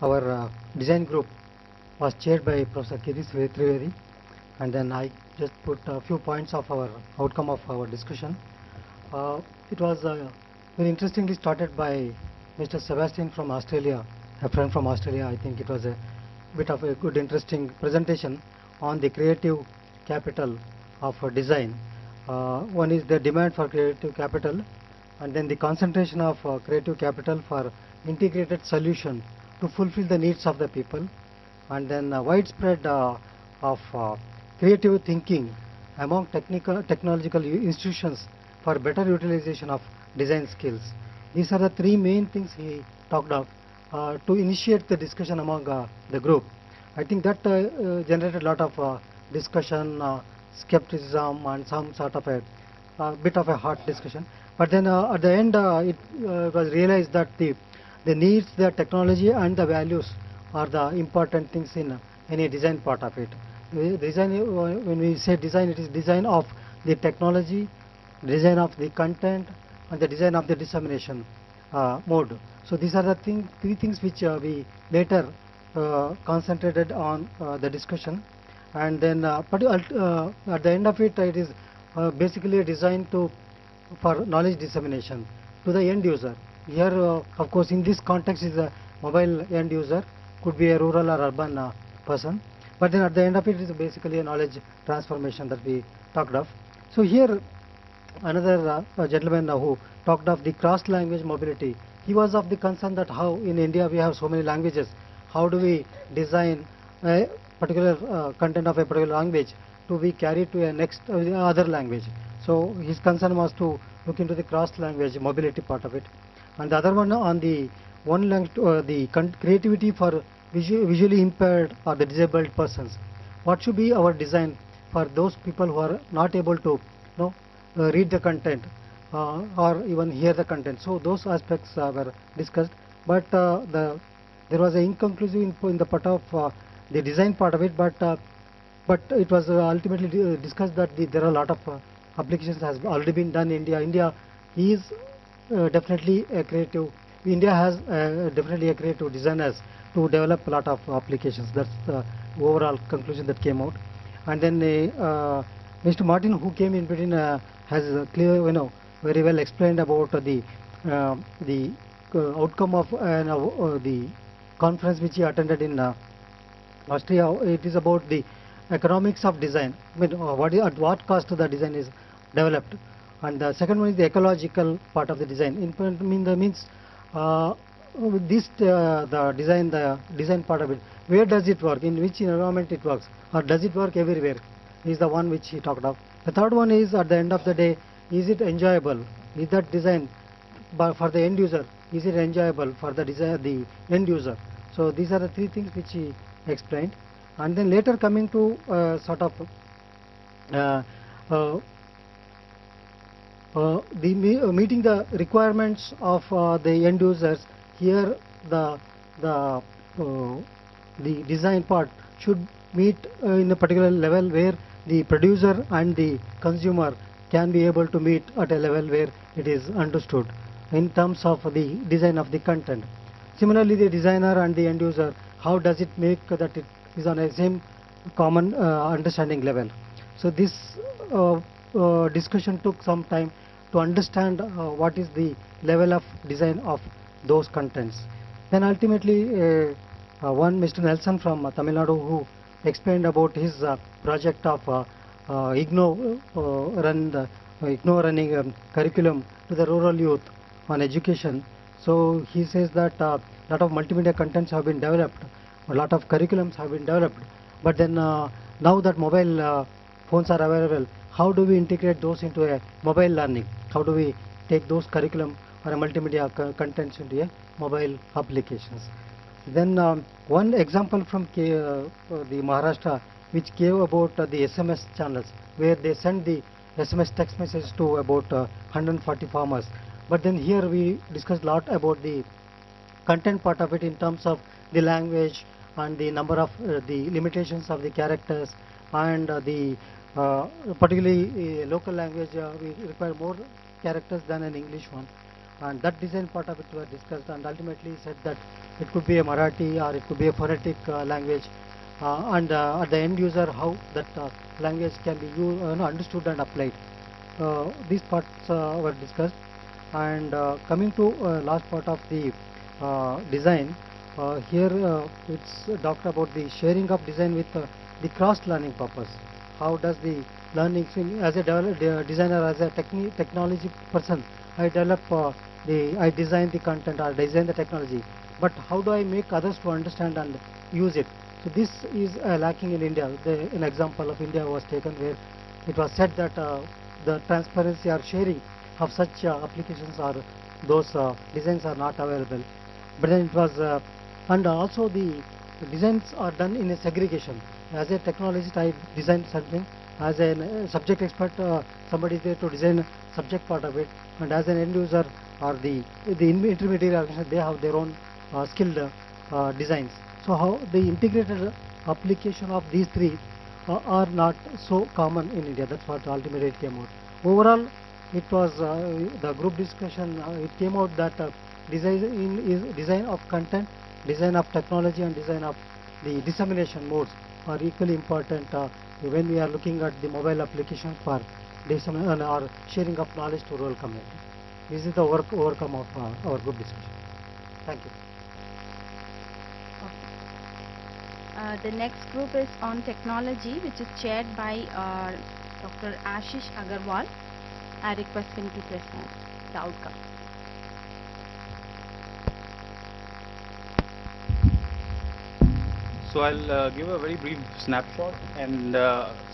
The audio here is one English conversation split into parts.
our design group was chaired by Professor Kiri Trivedi, and then I just put a few points of our outcome of our discussion. It was very interestingly started by Mr. Sebastian from Australia, a friend from Australia. I think it was a bit of a good interesting presentation on the creative capital of design. One is the demand for creative capital, and then the concentration of creative capital for integrated solution to fulfill the needs of the people, and then widespread of creative thinking among technological institutions for better utilization of design skills. These are the three main things he talked of to initiate the discussion among the group. I think that generated a lot of discussion, skepticism, and some sort of a bit of a hot discussion. But then at the end, it was realized that the needs, the technology, and the values are the important things in any design part of it. Design, when we say design, it is design of the technology, design of the content, and the design of the dissemination mode. So these are the three things which we later concentrated on the discussion. And then at the end of it, it is basically designed for knowledge dissemination to the end user. Here, of course, in this context is a mobile end user, could be a rural or urban person. But then at the end of it is basically a knowledge transformation that we talked of. So here, another gentleman who talked of the cross-language mobility. He was of the concern that how in India we have so many languages, how do we design a particular content of a particular language to be carried to a next other language. So his concern was to look into the cross-language mobility part of it. And the other one on the creativity for visually impaired or the disabled persons. What should be our design for those people who are not able to read the content or even hear the content? So those aspects were discussed, but there was an inconclusive in the part of the design part of it, but it was ultimately discussed that there are a lot of applications has already been done in India. India is definitely a creative. India has definitely a creative designers to develop a lot of applications. That's the overall conclusion that came out. And then Mr. Martin, who came in between, has very well explained about the outcome of the conference which he attended in Austria. It is about the economics of design. I mean, at what cost the design is developed. And the second one is the ecological part of the design. Means the design part of it. Where does it work? In which environment it works? Or does it work everywhere? Is the one which he talked of. The third one is, at the end of the day, is it enjoyable? Is that design for the end user? Is it enjoyable for the end user? So these are the three things which he explained. And then later coming to meeting the requirements of the end users. Here the design part should meet in a particular level where the producer and the consumer can be able to meet at a level where it is understood in terms of the design of the content. Similarly, the designer and the end user, how does it make that it is on a same common understanding level? So this discussion took some time to understand what is the level of design of those contents. Then ultimately, one Mr. Nelson from Tamil Nadu, who explained about his project of IGNO running curriculum to the rural youth on education. So he says that a lot of multimedia contents have been developed, a lot of curriculums have been developed, but then now that mobile phones are available, how do we integrate those into a mobile learning? How do we take those curriculum or a multimedia contents into a mobile applications? Then one example from the Maharashtra, which gave about the SMS channels, where they send the SMS text message to about 140 farmers. But then here we discussed a lot about the content part of it in terms of the language and the number of the limitations of the characters, and the particularly local language we require more characters than an English one. and that design part of it was discussed, and ultimately said that it could be a Marathi or it could be a phonetic language, and at the end user how that language can be understood and applied. These parts were discussed, and coming to last part of the design, here it's talked about the sharing of design with the cross-learning purpose. How does the learning, as a designer, as a technology person, I I design the content or design the technology, but how do I make others to understand and use it? So this is lacking in India. An example of India was taken where it was said that the transparency or sharing of such applications or those designs are not available. But then it was, and also the designs are done in a segregation. As a technologist, I design something. As a subject expert, somebody is there to design subject part of it, and as an end user or the intermediary organization, they have their own skilled designs. So how the integrated application of these three are not so common in India. That's what ultimately it came out. Overall, it was the group discussion. It came out that design of content, design of technology, and design of the dissemination modes are equally important when we are looking at the mobile application for dissemination or sharing of knowledge to rural community. This is the overcome of our group discussion. Thank you. The next group is on technology, which is chaired by Dr. Ashish Agarwal. I request him to present the outcome. So I'll give a very brief snapshot, and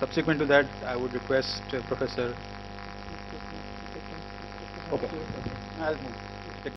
subsequent to that, I would request Professor. Okay, I'll move.